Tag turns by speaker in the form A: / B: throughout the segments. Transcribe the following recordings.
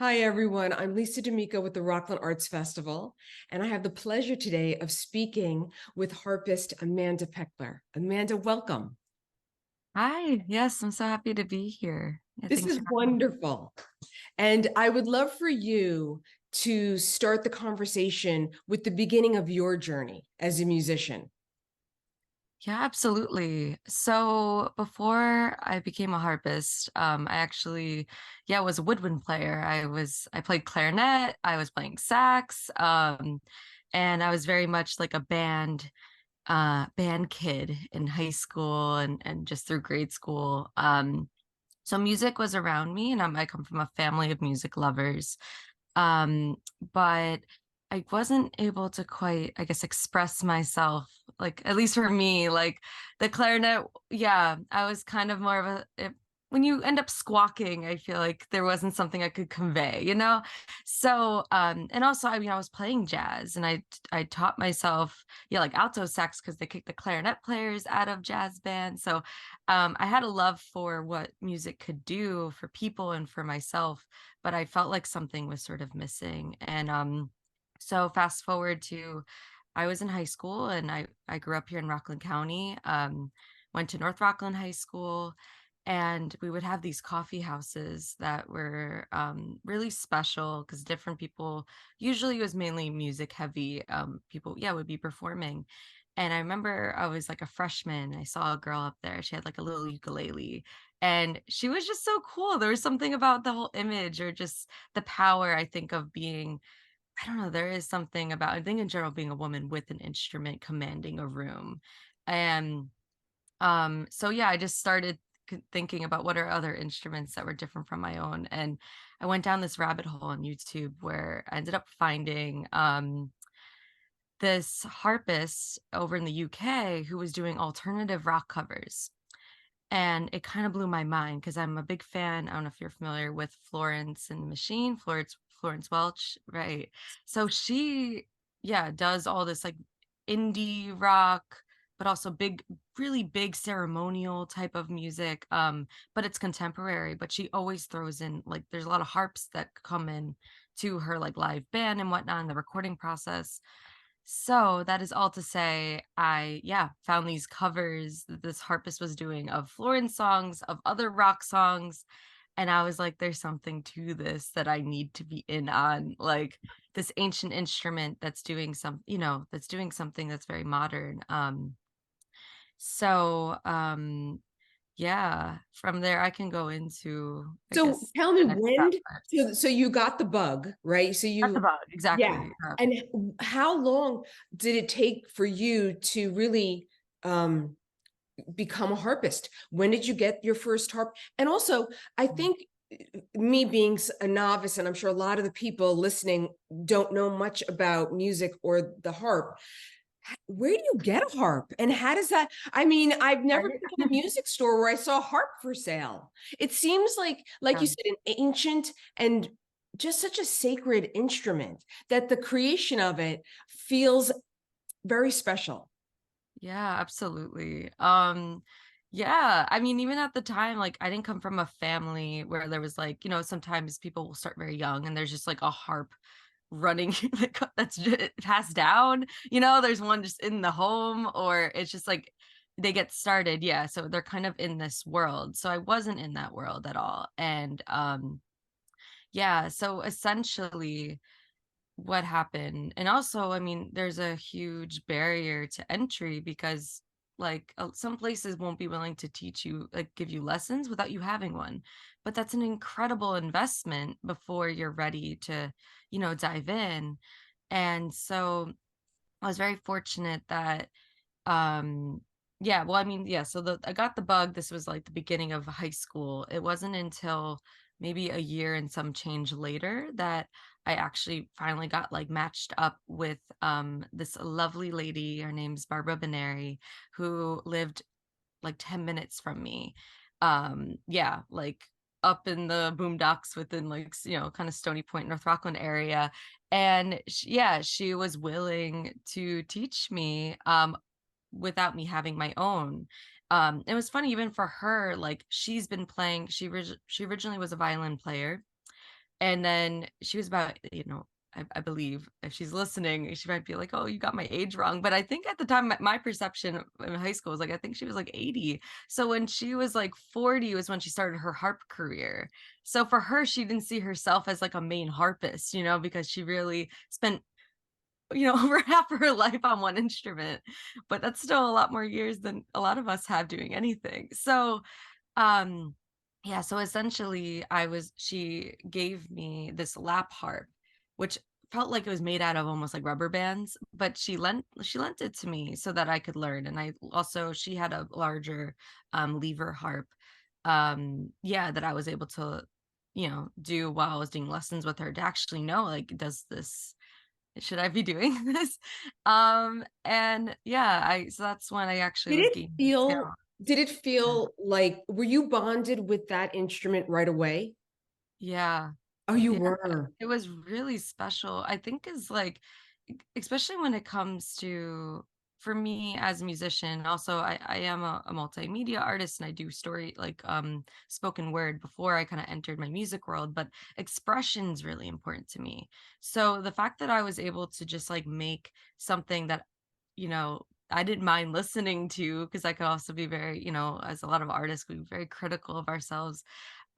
A: Hi, everyone. I'm Lisa D'Amico with the Rockland Arts Festival, and I have the pleasure today of speaking with harpist Amanda Peckler. Amanda, welcome.
B: Hi, yes, I'm so happy to be here. Yeah,
A: This
B: thanks
A: is
B: for having me.
A: wonderful. And I would love for you to start the conversation with the beginning of your journey as a musician.
B: Yeah, absolutely. So before I became a harpist, I actually, was a woodwind player. I played clarinet, I was playing sax, and I was very much like a band kid in high school and just through grade school. So music was around me, and I come from a family of music lovers. Um, but I wasn't able to quite, I guess, express myself, like at least for me, like the clarinet, yeah, I was kind of more of when you end up squawking, I feel like there wasn't something I could convey, you know? So, and also, I mean, I was playing jazz and I taught myself, yeah, like alto sax because they kicked the clarinet players out of jazz bands. So, I had a love for what music could do for people and for myself, but I felt like something was sort of missing. And so fast forward to I was in high school and I grew up here in Rockland County. Went to North Rockland High School, and we would have these coffee houses that were really special because different people, usually it was mainly music heavy, people, yeah, would be performing. And I remember I was like a freshman. I saw a girl up there. She had like a little ukulele and she was just so cool. There was something about the whole image or just the power, I think, of being, I don't know, there is something about, I think in general, being a woman with an instrument commanding a room. And so yeah, I just started thinking about what are other instruments that were different from my own. And I went down this rabbit hole on YouTube where I ended up finding this harpist over in the UK who was doing alternative rock covers. And it kind of blew my mind because I'm a big fan. I don't know if you're familiar with Florence and the Machine, Florence Welch, right? So she, yeah, does all this like indie rock, but also really big ceremonial type of music. But it's contemporary, but she always throws in like there's a lot of harps that come in to her like live band and whatnot in the recording process. So that is all to say, I found these covers that this harpist was doing of Florence songs, of other rock songs. And I was like, there's something to this that I need to be in on. Like this ancient instrument that's doing that's doing something that's very modern. So yeah, from there I can go into, I
A: So
B: guess,
A: tell me
B: the next step.
A: when, so you got the bug, right? So
B: That's
A: you,
B: about
A: yeah.
B: exactly.
A: And how long did it take for you to really um, become a harpist? When did you get your first harp? And also, I think me being a novice, and I'm sure a lot of the people listening don't know much about music or the harp. Where do you get a harp? And how does that? I mean, I've never
B: Right.
A: been in a music store where I saw a harp for sale. It seems like
B: Yeah.
A: you said, an ancient and just such a sacred instrument that the creation of it feels very special.
B: Yeah, absolutely. Yeah, I mean, even at the time, like I didn't come from a family where there was like, sometimes people will start very young and there's just like a harp running that's just passed down. There's one just in the home, or it's just like they get started. Yeah, so they're kind of in this world. So I wasn't in that world at all. And yeah, so essentially what happened. And also, I mean, there's a huge barrier to entry because like some places won't be willing to teach you, like give you lessons without you having one. But that's an incredible investment before you're ready to, dive in. And so I was very fortunate that yeah, well, I mean, yeah, so I got the bug. This was like the beginning of high school. It wasn't until maybe a year and some change later that I actually finally got like matched up with this lovely lady. Her name's Barbara Benary, who lived like 10 minutes from me. Yeah, like up in the boondocks within like kind of Stony Point, North Rockland area. And yeah, she was willing to teach me without me having my own. It was funny even for her, like she's been playing, she originally was a violin player, And then she was about, I believe if she's listening, she might be like, "Oh, you got my age wrong." But I think at the time, my perception in high school was like, I think she was like 80. So when she was like 40 was when she started her harp career. So for her, she didn't see herself as like a main harpist, because she really spent, over half of her life on one instrument. But that's still a lot more years than a lot of us have doing anything. So um, yeah, so essentially she gave me this lap harp, which felt like it was made out of almost like rubber bands, but she lent it to me so that I could learn. And she had a larger lever harp. Yeah, that I was able to, do while I was doing lessons with her to actually know, like, does this should I be doing this? And yeah, I so that's when I actually
A: Did
B: was
A: it
B: gaining
A: feel,
B: talent.
A: did it feel like, were you bonded with that instrument right away?
B: Yeah.
A: Oh, you
B: Yeah,
A: were.
B: it was really special. I think is like, especially when it comes to, for me as a musician, also I am a multimedia artist and I do story like spoken word before I kind of entered my music world, but expression's really important to me. So the fact that I was able to just like make something that, I didn't mind listening to, because I could also be very, as a lot of artists, we very critical of ourselves.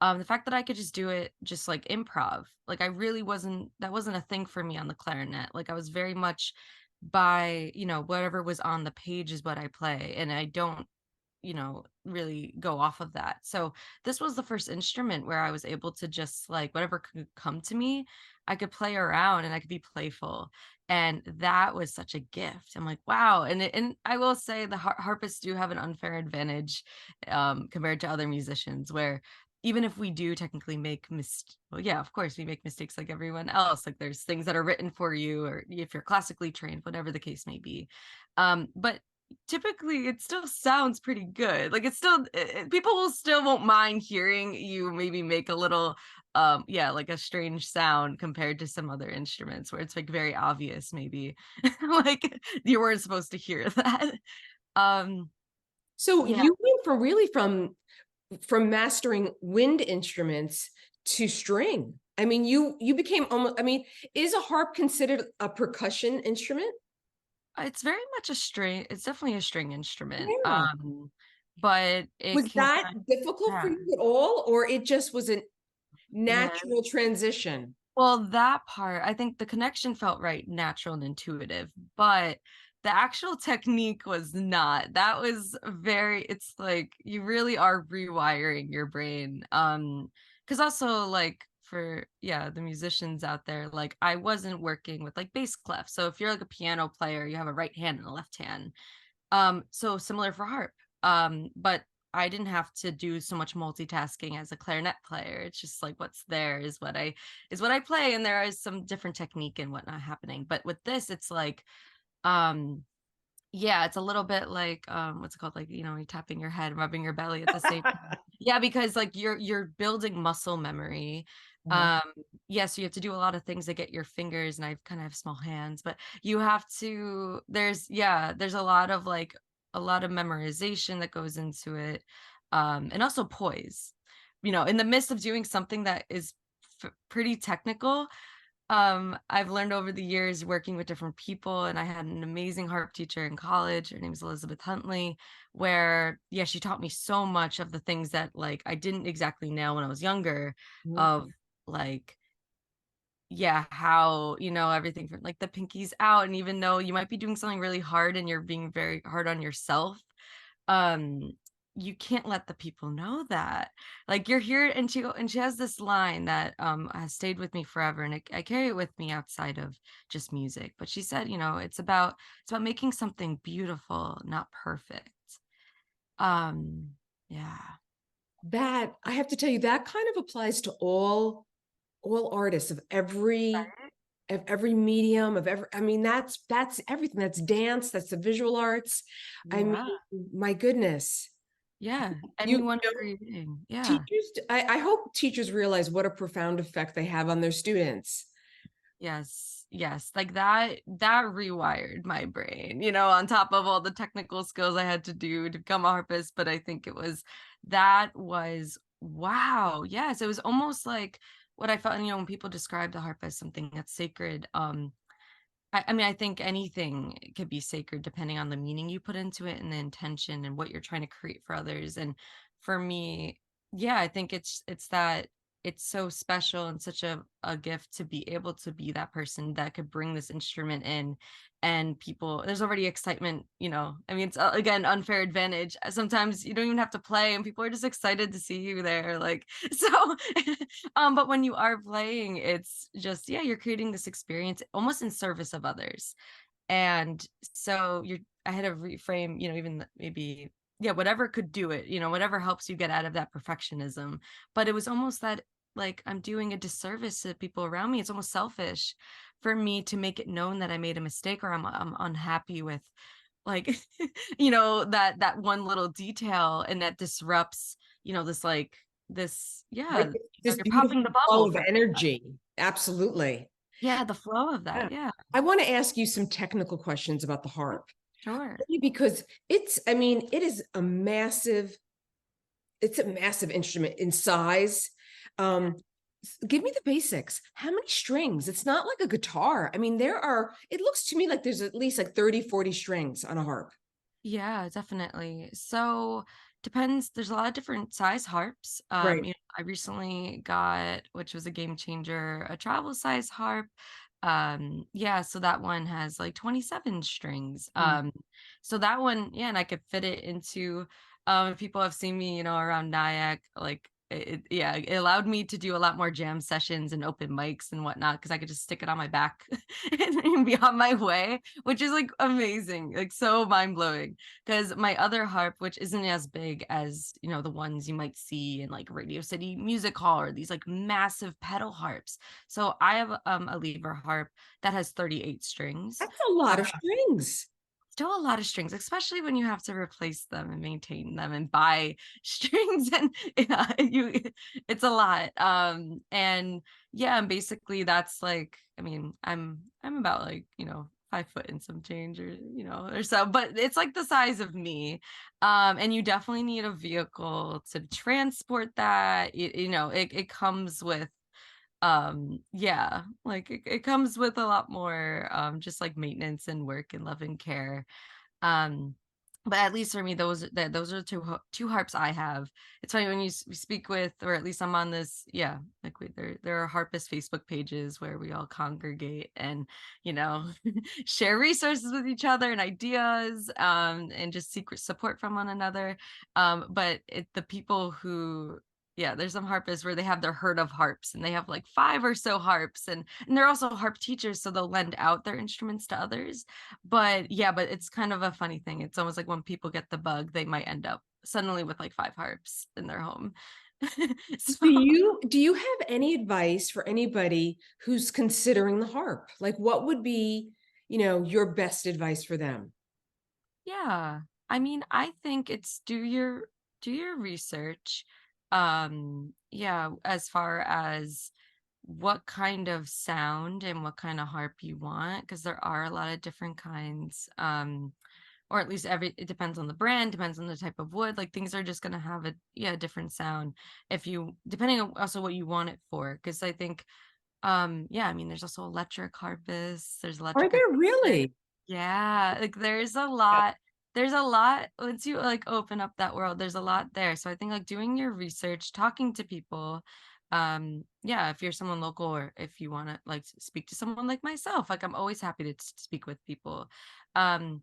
B: The fact that I could just do it just like improv, like I really wasn't that wasn't a thing for me on the clarinet. Like I was very much by, whatever was on the page is what I play. And I don't, really go off of that. So this was the first instrument where I was able to just like whatever could come to me, I could play around and I could be playful. And that was such a gift. I'm like, wow. And I will say the harpists do have an unfair advantage compared to other musicians where even if we do technically make well, yeah, of course we make mistakes like everyone else. Like there's things that are written for you, or if you're classically trained, whatever the case may be. But typically it still sounds pretty good. Like it's still people will still won't mind hearing you maybe make a little yeah, like a strange sound compared to some other instruments where it's like very obvious maybe like you weren't supposed to hear that. Um
A: So
B: yeah,
A: you went from really from mastering wind instruments to string. I mean, you became almost, I mean, is a harp considered a percussion instrument?
B: it's very much a string. It's definitely a string instrument.
A: Yeah.
B: But it
A: Was
B: can
A: that
B: kind
A: difficult for
B: yeah.
A: you at all, or it just was a
B: Yeah.
A: natural transition?
B: Well, that part, I think the connection felt right, natural and intuitive, but the actual technique was not. That was very, it's like you really are rewiring your brain. Because also like for yeah, the musicians out there, like I wasn't working with like bass clef. So if you're like a piano player, you have a right hand and a left hand. So similar for harp. But I didn't have to do so much multitasking as a clarinet player. It's just like what's there is what I play, and there is some different technique and whatnot happening. But with this, it's like um yeah, it's a little bit like what's it called? Like, you're tapping your head, rubbing your belly at the same time. Yeah, because like you're building muscle memory.
A: Uh-huh.
B: Um, yes, you have to do a lot of things to get your fingers, and I kind of have small hands, but you have to there's a lot of memorization that goes into it. And also poise. In the midst of doing something that is pretty technical, I've learned over the years working with different people, and I had an amazing harp teacher in college. Her name is Elizabeth Huntley, where yeah, she taught me so much of the things that like I didn't exactly know when I was younger,
A: Mhm.
B: of like yeah, how everything from like the pinkies out, and even though you might be doing something really hard and you're being very hard on yourself, um you can't let the people know that like you're here. And she has this line that has stayed with me forever, and I carry it with me outside of just music. But she said, it's about making something beautiful, not perfect. um yeah.
A: That I have to tell you, that kind of applies to all artists of every medium of every, I mean, that's everything. That's dance, that's the visual arts. I mean,
B: Yeah.
A: my goodness.
B: Yeah,
A: You
B: anyone
A: know,
B: creating, yeah.
A: teachers, I hope teachers realize what a profound effect they have on their students.
B: Yes, yes, like that rewired my brain, on top of all the technical skills I had to do to become a harpist. But I think that was wow. Yes, it was almost like what I felt, when people describe the harp as something that's sacred, I mean, I think anything could be sacred depending on the meaning you put into it and the intention and what you're trying to create for others. And for me, yeah, I think it's that it's so special and such a gift to be able to be that person that could bring this instrument in, and people there's already excitement, I mean, it's again unfair advantage. Sometimes you don't even have to play and people are just excited to see you there, like, so but when you are playing, it's just, yeah, you're creating this experience almost in service of others. And so I had to reframe, even maybe, yeah, whatever could do it, whatever helps you get out of that perfectionism. But it was almost that, like, I'm doing a disservice to people around me. It's almost selfish for me to make it known that I made a mistake, or I'm unhappy with, like, that one little detail, and that disrupts, this, like, this,
A: Right.
B: yeah,
A: This
B: you're
A: beautiful
B: popping the
A: flow
B: bubble
A: of
B: for everybody.
A: energy. Absolutely.
B: Yeah, the flow of
A: Yeah.
B: that. Yeah,
A: I want to ask you some technical questions about the harp.
B: sure.
A: Only because I mean, it's a massive instrument in size. Um, Give me the basics. How many strings? It's not like a guitar. I mean, it looks to me like there's at least like 30, 40 strings on a harp.
B: Yeah, definitely. So depends. There's a lot of different size harps.
A: Right.
B: I recently got, which was a game changer, a travel size harp. Yeah, so that one has like 27 strings.
A: Mm.
B: So that one, yeah, and I could fit it into, if people have seen me, around Nyack, like, yeah, it allowed me to do a lot more jam sessions and open mics and whatnot, because I could just stick it on my back and be on my way, which is like amazing, like so mind blowing. Because my other harp, which isn't as big as, the ones you might see in like Radio City Music Hall, or these like massive pedal harps. So I have a lever harp that has 38 strings.
A: That's a lot of strings.
B: Still a lot of strings, especially when you have to replace them and maintain them and buy strings, and yeah, it's a lot. And yeah, and basically that's like, I mean, I'm about like, 5 foot and some change, or or so, but it's like the size of me. And you definitely need a vehicle to transport that. It comes with, yeah, like, it comes with a lot more, just like maintenance and work and love and care. um but at least for me, those are two harps I have. It's funny when we speak with, or at least I'm on this, yeah, like, there are harpist Facebook pages where we all congregate and, you know share resources with each other and ideas, and just secret support from one another. But the people who, yeah, there's some harpists where they have their herd of harps, and they have like five or so harps, and they're also harp teachers, so they'll lend out their instruments to others. But yeah, but it's kind of a funny thing. It's almost like when people get the bug, they might end up suddenly with like five harps in their home. So
A: Do you have any advice for anybody who's considering the harp? Like what would be, your best advice for them?
B: yeah, I mean, I think it's do your research. Yeah, as far as what kind of sound and what kind of harp you want, because there are a lot of different kinds. Or at least it depends on the brand, depends on the type of wood. Like, things are just gonna have a, yeah, different sound, if you depending on also what you want it for. Because I think, yeah, I mean, there's also electric harpists, there's
A: Are
B: electric
A: there
B: acoustic.
A: really?
B: Yeah, like, there's a lot once you, like, open up that world, there's a lot there. So I think, like, doing your research, talking to people, yeah, if you're someone local, or if you want to, like, speak to someone like myself, like, I'm always happy to speak with people. um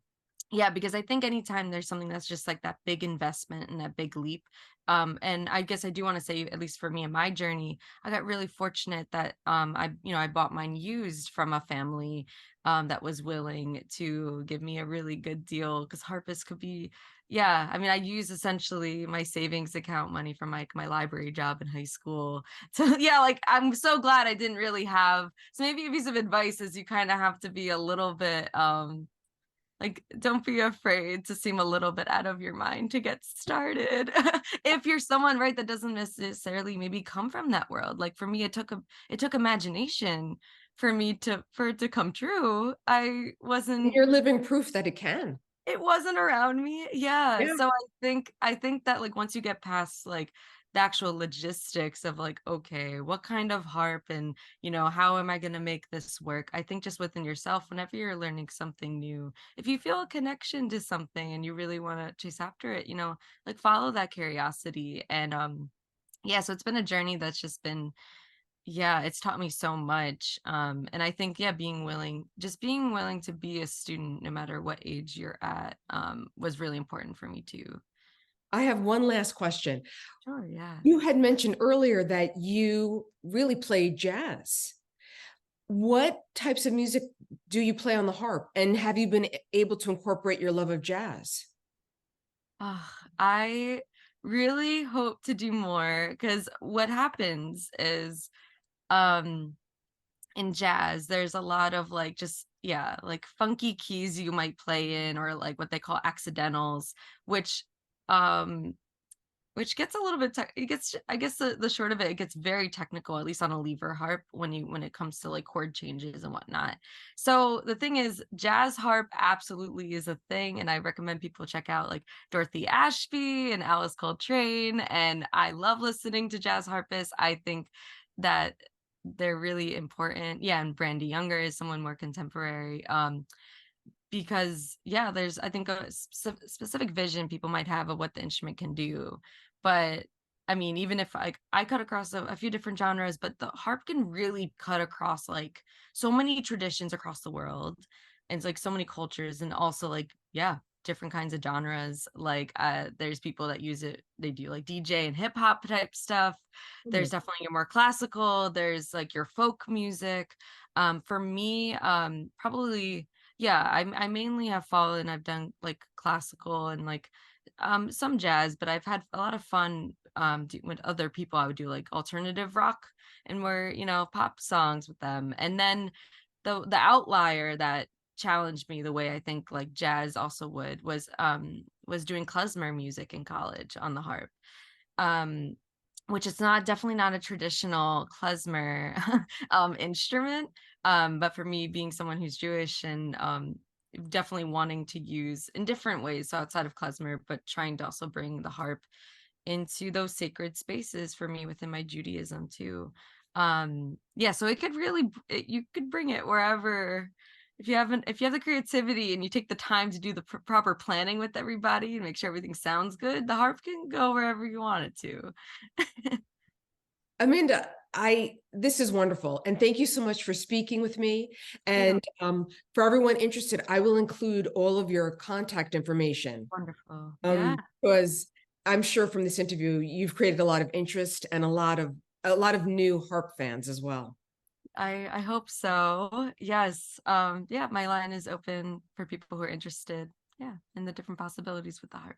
B: yeah, because I think anytime there's something that's just like that big investment and that big leap, and I guess I do want to say, at least for me in my journey, I got really fortunate that, I bought mine used from a family, that was willing to give me a really good deal, because harpist could be, yeah, I mean, I use essentially my savings account money from my library job in high school. So yeah, like, I'm so glad I didn't really have. So maybe a piece of advice is, you kind of have to be a little bit, like, don't be afraid to seem a little bit out of your mind to get started. If you're someone, right, that doesn't necessarily maybe come from that world. Like, for me, it took imagination for it to come true.
A: And you're living proof that it can.
B: It wasn't around me. Yeah.
A: Yeah.
B: So I think that, like, once you get past, like, the actual logistics of like, okay, what kind of harp and, how am I going to make this work? I think just within yourself, whenever you're learning something new, if you feel a connection to something and you really want to chase after it, like follow that curiosity. And yeah, so it's been a journey that's just been, yeah, it's taught me so much. And I think, yeah, being willing to be a student no matter what age you're at, was really important for me too.
A: I have one last question.
B: Sure, yeah.
A: You had mentioned earlier that you really play jazz. What types of music do you play on the harp? And have you been able to incorporate your love of jazz?
B: I really hope to do more because what happens is, um, in jazz, there's a lot of like just, yeah, like funky keys you might play in, or like what they call accidentals, which um which gets a little bit it gets, I guess the short of it, it gets very technical, at least on a lever harp, when it comes to like chord changes and whatnot. So the thing is, jazz harp absolutely is a thing, and I recommend people check out like Dorothy Ashby and Alice Coltrane. And I love listening to jazz harpists. I think that they're really important. Yeah, and Brandy Younger is someone more contemporary. Because yeah, there's, I think, a specific vision people might have of what the instrument can do. But I mean, even if I cut across a few different genres, but the harp can really cut across like so many traditions across the world, and it's like so many cultures, and also like, yeah, different kinds of genres. Like there's people that use it, they do like DJ and hip hop type stuff.
A: Hmm.
B: There's definitely your more classical, there's like your folk music. For me, probably, yeah, I mainly have fallen, I've done like classical and like some jazz, but I've had a lot of fun with other people. I would do like alternative rock and more, pop songs with them. And then the outlier that challenged me the way I think like jazz also was doing klezmer music in college on the harp. Um which is not, definitely not a traditional klezmer instrument. But for me, being someone who's Jewish and definitely wanting to use in different ways, so outside of klezmer, but trying to also bring the harp into those sacred spaces for me within my Judaism too. Yeah, so it could really, you could bring it wherever, if you have the creativity and you take the time to do the proper planning with everybody and make sure everything sounds good, the harp can go wherever you want it to.
A: Amanda, this is wonderful. And thank you so much for speaking with me.
B: Yeah,
A: And for everyone interested, I will include all of your contact information.
B: wonderful. Yeah,
A: Because I'm sure from this interview, you've created a lot of interest and a lot of new harp fans as well.
B: I hope so. Yes. Yeah, my line is open for people who are interested. Yeah, in the different possibilities with the harp.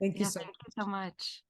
A: Thank you
B: Yeah,
A: so
B: thank you
A: much.
B: so much.